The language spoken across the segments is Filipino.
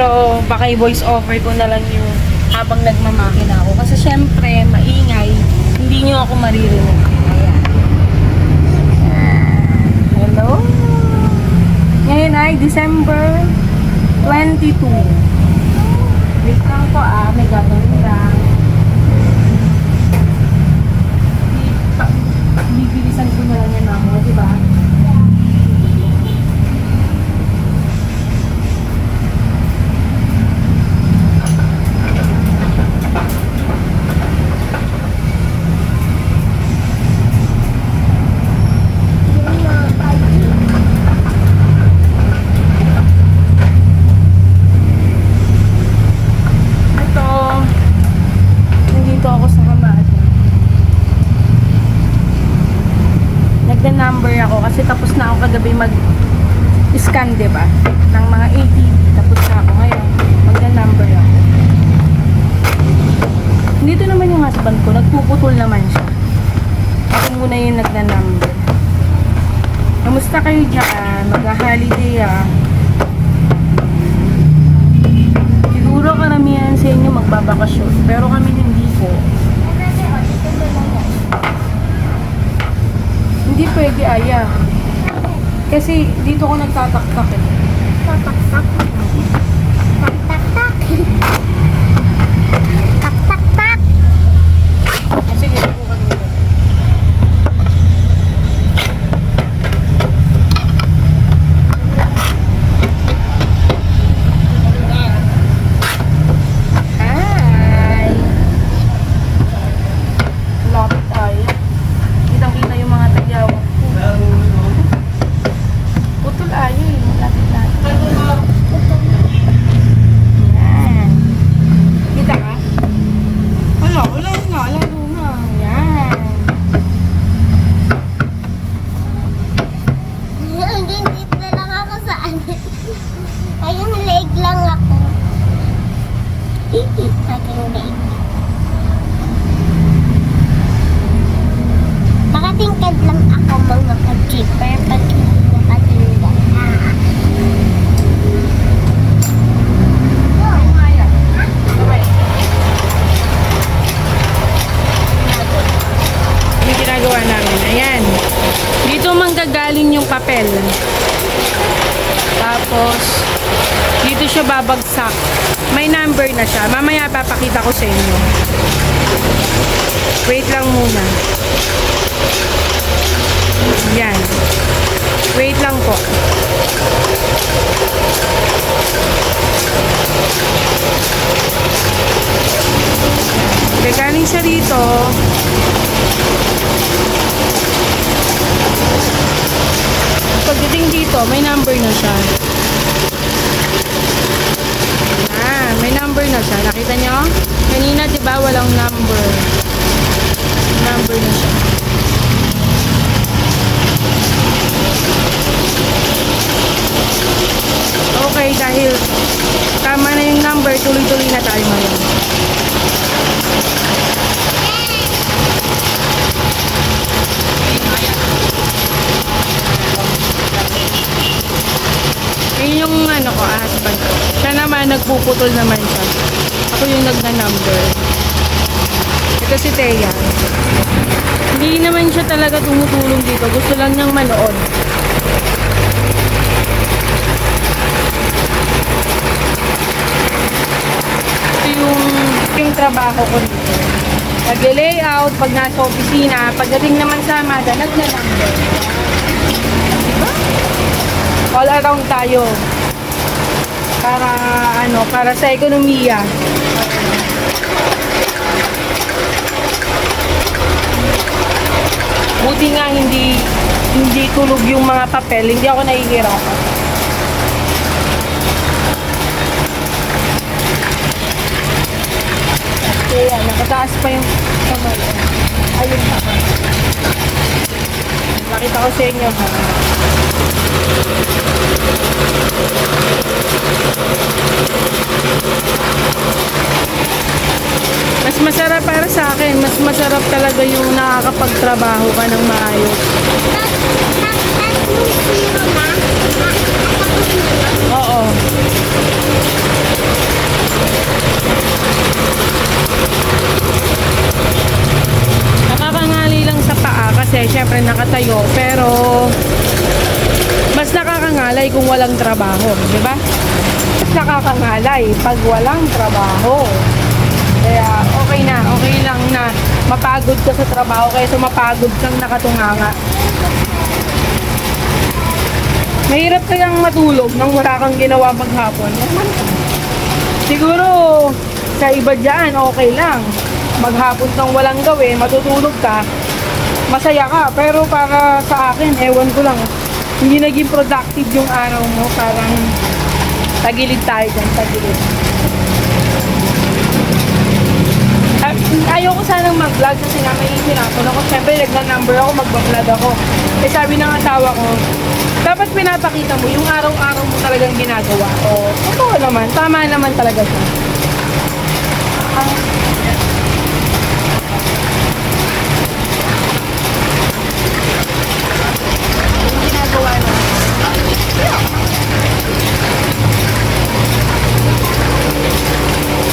Pero baka i-voice over ko na lang yung habang nagmamakina ako. Kasi syempre, maingay. Hindi nyo ako maririnig. Ayan. Hello? Ngayon ay December 22. Wait lang po may gagawin lang. Bibilisan ko na lang yan ako, diba? Number ako kasi tapos na ako kagabi mag-scan, diba? Ng mga ATV. Tapos na ako ngayon. Magna-number ako. Dito naman yung husband ko. Nagpuputol naman siya. Ako muna yung nagna-number. Kamusta kayo dyan? Mag-holiday Siguro karamihan sa inyo magbabakasyon. Pero kami hindi po. Hindi pwede, Aya. Kasi dito ko nagtataktak eh. Tataktak. Taktaktak. Taktaktak. Sige, po kanina. Hi! Lapit tayo. Kitang-kita yung mga tagyaw. Putol ayo eh. Lapit-lapit. Yan. Kita ka? Wala nga. Lalo na. Yan. Dito na lang ako sa ano. Ayun, leg lang ako. Aking leg. Nakatingkad lang ako mga ka-jeeper pag nakatingkad. Yung ginagawa namin. Ayan. Dito manggagaling yung papel. Tapos, dito siya babagsak. May number na siya. Mamaya papakita ko sa inyo. Wait lang muna. Yan. Wait lang po. Gagaling siya dito. Pagdating dito, may number na siya. May number na siya. Nakita nyo? Kanina, diba, walang number. Number na siya. Okay, dahil tama na yung number, tuloy-tuloy na tayo ngayon. Yun yung husband ko. Siya naman, nagpuputol naman siya. Ako yung nagna-number. Ito si Thea. Hindi naman siya talaga tumutulong dito. Gusto lang niyang manood. Ito yung trabaho ko dito. Nag-layout, pag nasa opisina, pagdating naman sa Amada, nagna-number. Diba? All around tayo. Para sa ekonomiya. Buti nga hindi tulog yung mga papel, hindi ako nahihirapan. Kaya nakataas pa yung kamay. Ayun pa. Nakita ko sa inyo ha. Mas masarap para sa akin, mas masarap talaga yung nakakapagtrabaho ka ng maayos. Oo. Nakakangali lang sa paa kasi syempre nakatayo, pero mas nakakangalay kung walang trabaho, di ba? Mas nakakangalay pag walang trabaho. Kaya okay lang na mapagod ka sa trabaho kaysa mapagod kang nakatunganga. Mahirap kayang matulog nang wala kang ginawa maghapon. Siguro sa iba dyan okay lang. Maghapon kang walang gawin, matutulog ka, masaya ka. Pero para sa akin, ewan ko lang, hindi naging productive yung araw mo. Parang tagilid tayo dyan, tagilid. Ayaw ko sanang mag-vlog kasi nga may tinapon ako. Siyempre, nagna-number ako, magbablog ako. Eh sabi ng asawa ko, dapat pinapakita mo yung araw-araw mo talagang ginagawa. O, totoo naman, tama naman talaga siya. Yung ginagawa na.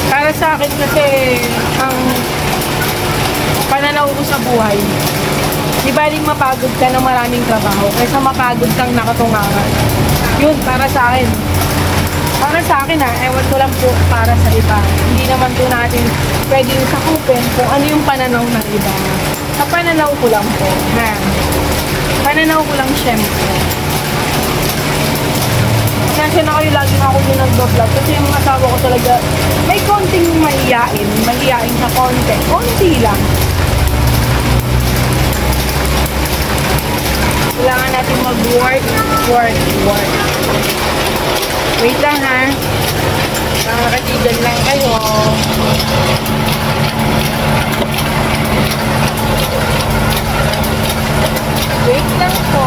Para sa akin kasi, ang pananaw ko sa buhay, di baling mapagod ka ng maraming trabaho kaysa mapagod kang nakatunganga. Yun, para sa akin. Para sa akin ewan ko lang po para sa iba. Hindi naman po natin pwedeng sakupin kung ano yung pananaw ng iba. Sa pananaw ko lang po, pananaw ko lang syempre. Kasi na kayo lagi na ako yung nag-vlog kasi yung asawa ko talaga may konting mahiyain sa konti lang. Kailangan natin mag-work. Wait lang ha. Nakakatigan lang kayo. Wait lang po.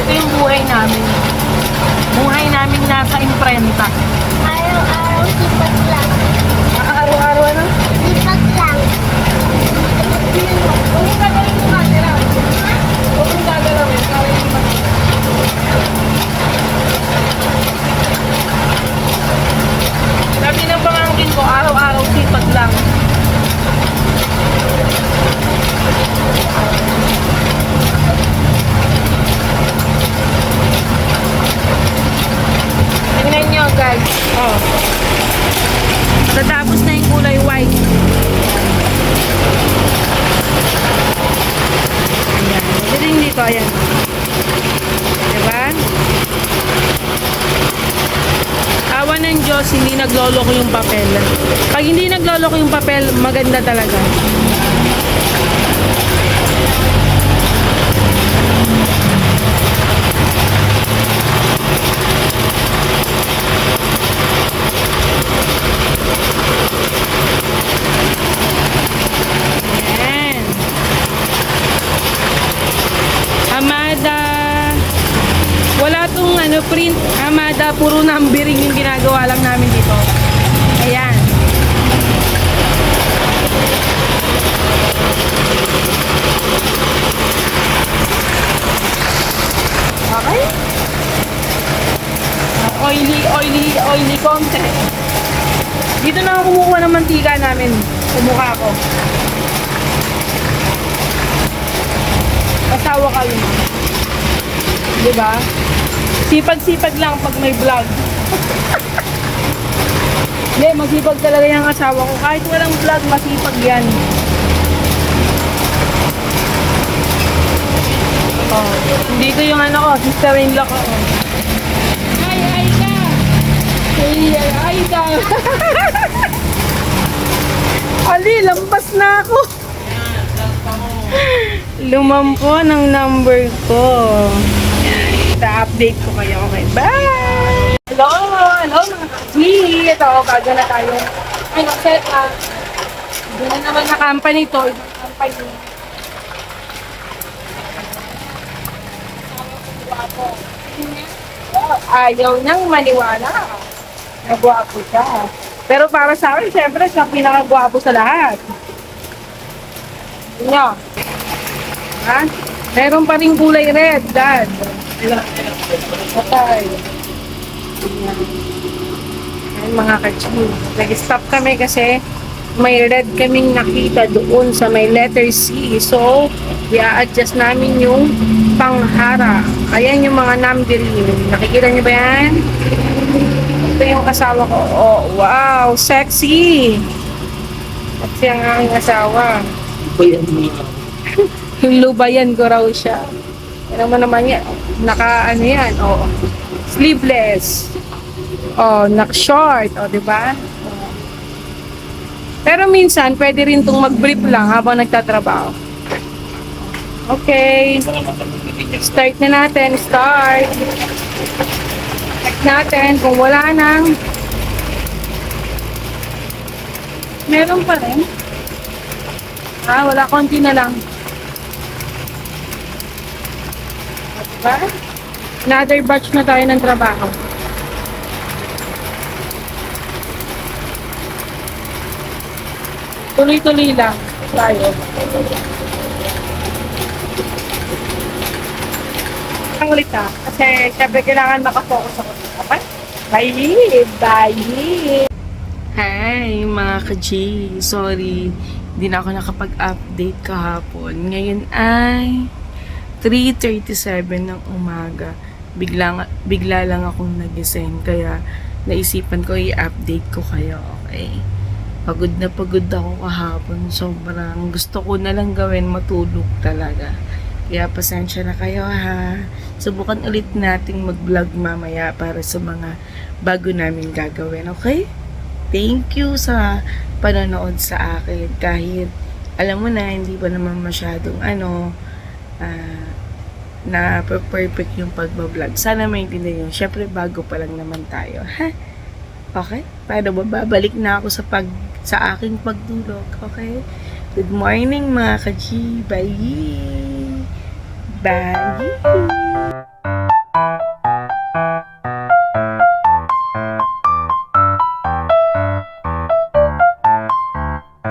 Ito yung buhay namin. Buhay namin nasa imprenta. Araw-araw sipag lang. Araw-araw ano? Sipag lang. Huwag mong gagawin yung camera. Huwag mong gagalawin para hindi makita. Sabi ng pamangkin ko, araw-araw sipag lang. Tingnan nyo guys. Oh. Tatapos na yung kulay white. Ayan. Diring dito, ayan. Diba? Awa ng Diyos, hindi nagloloko yung papel. Pag hindi nagloloko yung papel, maganda talaga. Ayan. Amada. Wala tong print. Amada, puro numbering yung ginagawa lang namin dito. Ayan. Okay? Oily konti. Dito na ako kumukuha ng mantika namin. Kumukha ko. Asawa ka yun. Diba? Sipag-sipag lang pag may vlog. Hindi, masipag talaga yung asawa ko. Kahit walang vlog, masipag yan. Oh, dito yung sister-in-law ko. Ay ka! Ay ka! Ali, lampas na ako. Lumampo ng number ko. Ita-update ko kayo. Okay, bye! Hello mga kaswi. Ito, bago na tayo. Set up. Doon na naman na company to. Ibang company. Ayaw niyang maniwala na gwapo siya. Pero para sa akin, syempre, siya pinakagwapo sa lahat. Niyo. Ha? Meron pa rin kulay red, Dad. Okay. Ayan, mga kaching. Nag-stop kami kasi may red kaming nakita doon sa may letter C. So, i-adjust namin yung panghara. Ayan yung mga numberin. Nakikita niyo ba yan? Ito yung asawa ko. Oh, wow! Sexy! Sexy ang aking asawa. Lubayan ko raw siya. Ano naman yan? Naka, ano yan? Oh, sleeveless. Oh, naka-short. Oh, diba? Pero minsan, pwede rin itong mag-brief lang habang nagtatrabaho. Okay. Start na natin. Start. Check natin kung wala nang. Meron pa rin. Wala, konti na lang. Diba? Another batch na tayo ng trabaho. Tuloy-tuloy lang tayo. Ang ulit kasi syempre kailangan makafocus ako. Okay? Bye! Bye! Hi mga ka-G! Sorry, hindi na ako nakapag-update kahapon. Ngayon ay 3:37 ng umaga. Bigla lang akong nagising kaya naisipan ko i-update ko kayo. Okay? Pagod na pagod ako kahapon. Sobrang gusto ko na lang gawin matulog talaga. Kaya pasensya na kayo ha. Subukan ulit nating mag-vlog mamaya para sa mga bago namin gagawin. Okay? Thank you sa panonood sa akin. Kahit alam mo na hindi pa naman masyadong na perfect yung pagbablog. Sana maintindihan nyo. Syempre bago pa lang naman tayo. Ha? Okay? Paano ba? Babalik na ako sa aking pagtulog. Okay? Good morning mga ka-G. Bye! Bye!